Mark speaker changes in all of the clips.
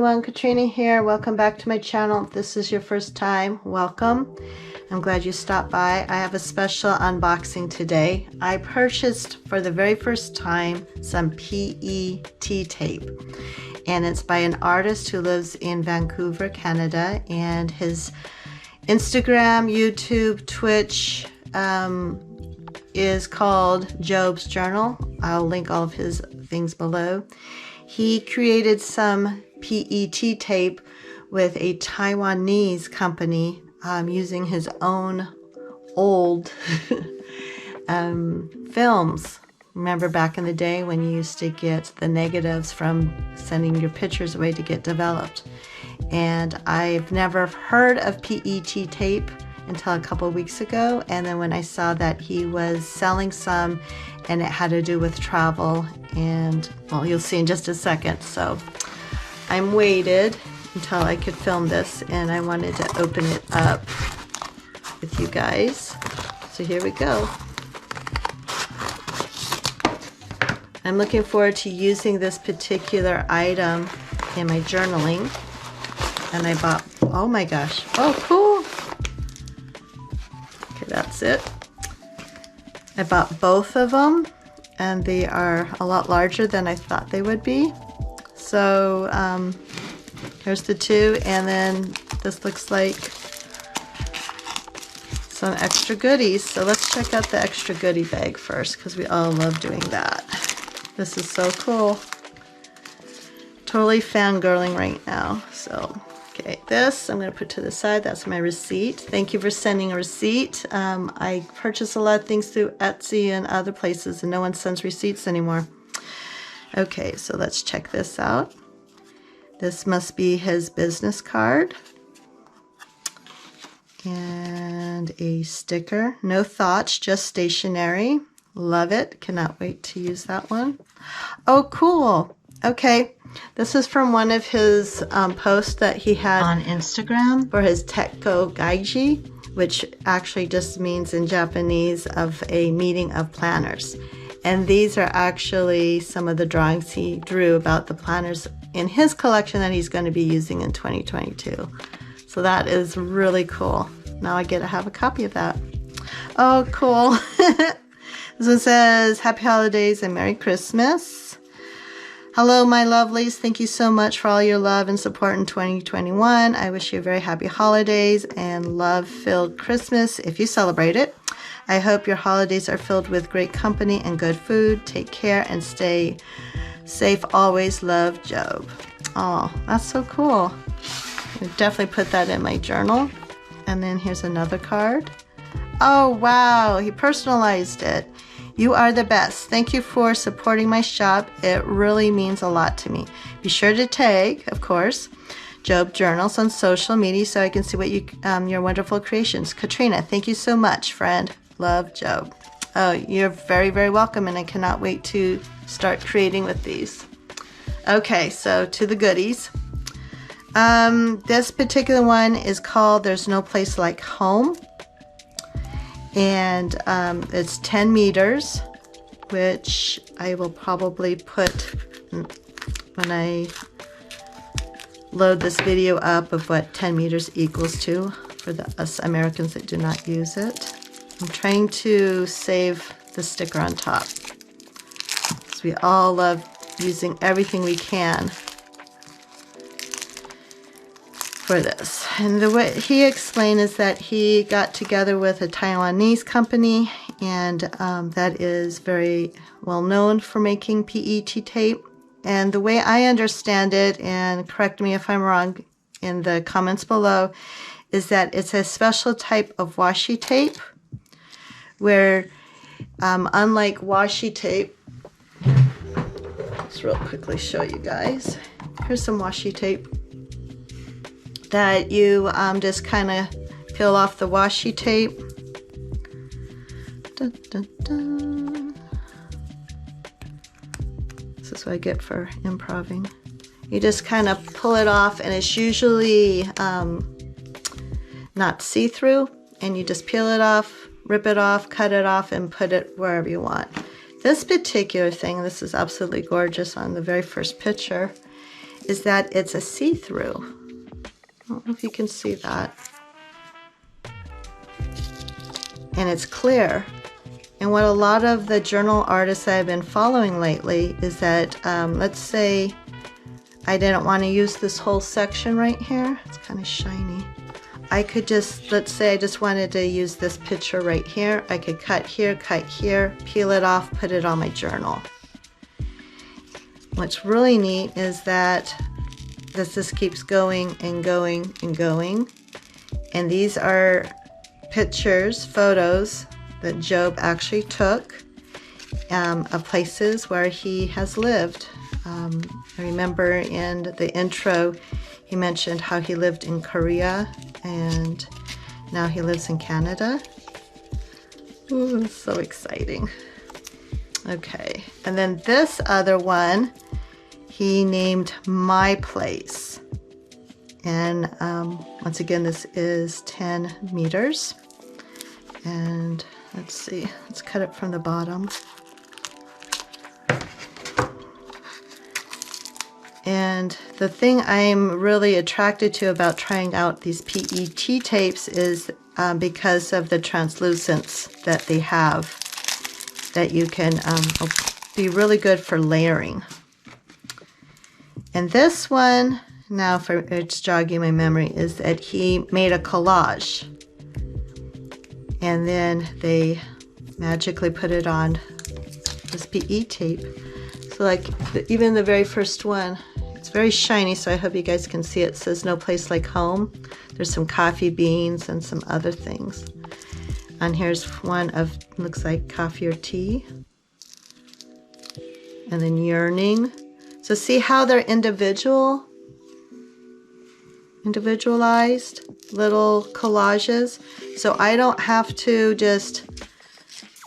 Speaker 1: everyone, Katrina here. Welcome back to my channel. If this is your first time, welcome. I'm glad you stopped by. I have a special unboxing today. I purchased for the very first time some PET tape, and it's by an artist who lives in Vancouver, Canada, and his Instagram, YouTube, Twitch is called JobsJournal. I'll link all of his things below. He created some PET tape with a Taiwanese company using his own old films. Remember back in the day when you used to get the negatives from sending your pictures away to get developed. And I've never heard of PET tape until a couple of weeks ago, and then when I saw that he was selling some and it had to do with travel, and well, you'll see in just a second. So I'm waited until I could film this, and I wanted to open it up with you guys. So here we go. I'm looking forward to using this particular item in my journaling. And I bought, oh my gosh, oh cool. Okay, that's it. I bought both of them, and they are a lot larger than I thought they would be. So here's the two, and then this looks like some extra goodies. So let's check out the extra goodie bag first, because we all love doing that. This is so cool. Totally fangirling right now. So, okay, this I'm going to put to the side. That's my receipt. Thank you for sending a receipt. I purchase a lot of things through Etsy and other places, and no one sends receipts anymore. Okay, so let's check this out. This must be his business card. And a sticker. No thoughts, just stationery. Love it. Cannot wait to use that one. Oh, cool. Okay. This is from one of his posts that he had on Instagram for his Tekko Gaiji, which actually just means in Japanese of a meeting of planners. And these are actually some of the drawings he drew about the planners in his collection that he's going to be using in 2022. So that is really cool. Now I get to have a copy of that. Oh, cool. This one says, Happy Holidays and Merry Christmas. Hello, my lovelies. Thank you so much for all your love and support in 2021. I wish you a very happy holidays and love-filled Christmas if you celebrate it. I hope your holidays are filled with great company and good food. Take care and stay safe always. Love, Job. Oh, that's so cool. I'll definitely put that in my journal. And then here's another card. Oh, wow. He personalized it. You are the best. Thank you for supporting my shop. It really means a lot to me. Be sure to tag, of course, JobsJournals on social media so I can see what your wonderful creations. Katrina, thank you so much, friend. Love, Job. Oh, you're very, very welcome, and I cannot wait to start creating with these. Okay, so to the goodies. This particular one is called There's No Place Like Home. And it's 10 meters, which I will probably put when I load this video up of what 10 meters equals to for us Americans that do not use it. I'm trying to save the sticker on top, because we all love using everything we can for this. And the way he explained is that he got together with a Taiwanese company, and that is very well known for making PET tape. And the way I understand it, and correct me if I'm wrong in the comments below, is that it's a special type of washi tape where unlike washi tape, let's real quickly show you guys. Here's some washi tape that you just kind of peel off the washi tape. Dun, dun, dun. This is what I get for improving. You just kind of pull it off, and it's usually not see-through, and you just peel it off, rip it off, cut it off, and put it wherever you want. This particular thing, this is absolutely gorgeous on the very first picture, is that it's a see-through. I don't know if you can see that. And it's clear. And what a lot of the journal artists I've been following lately is that, let's say I didn't want to use this whole section right here. It's kind of shiny. I could just, let's say I just wanted to use this picture right here. I could cut here, peel it off, put it on my journal. What's really neat is that this just keeps going and going and going. And these are pictures, photos that Job actually took of places where he has lived. I remember in the intro he mentioned how he lived in Korea and now he lives in Canada. Ooh, so exciting. Okay, and then this other one he named My Place. And once again, this is 10 meters. And let's see, let's cut it from the bottom. And the thing I'm really attracted to about trying out these PET tapes is because of the translucence that they have, that you can be really good for layering. And this one, now for it's jogging my memory, is that he made a collage. And then they magically put it on this PE tape. So like even the very first one, it's very shiny, so I hope you guys can see it. It says no place like home. There's some coffee beans and some other things. And here's one of, looks like coffee or tea. And then yearning. So see how they're individualized little collages. So I don't have to just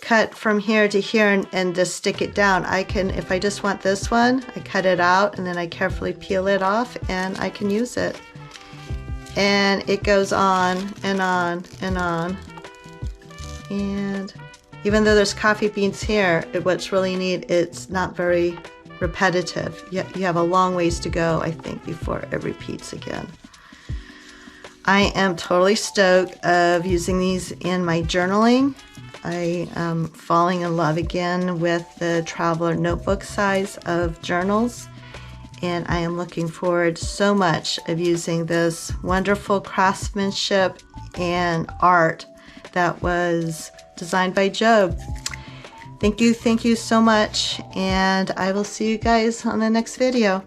Speaker 1: cut from here to here and just stick it down. I can, if I just want this one, I cut it out and then I carefully peel it off and I can use it. And it goes on and on and on. And even though there's coffee beans here, what's really neat, it's not very repetitive. You have a long ways to go, I think, before it repeats again. I am totally stoked of using these in my journaling. I am falling in love again with the traveler notebook size of journals, and I am looking forward so much of using this wonderful craftsmanship and art that was designed by Job. Thank you so much, and I will see you guys on the next video.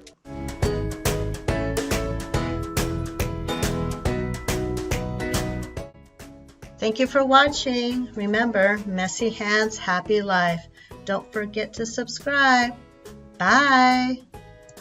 Speaker 1: Thank you for watching. Remember, messy hands, happy life. Don't forget to subscribe. Bye.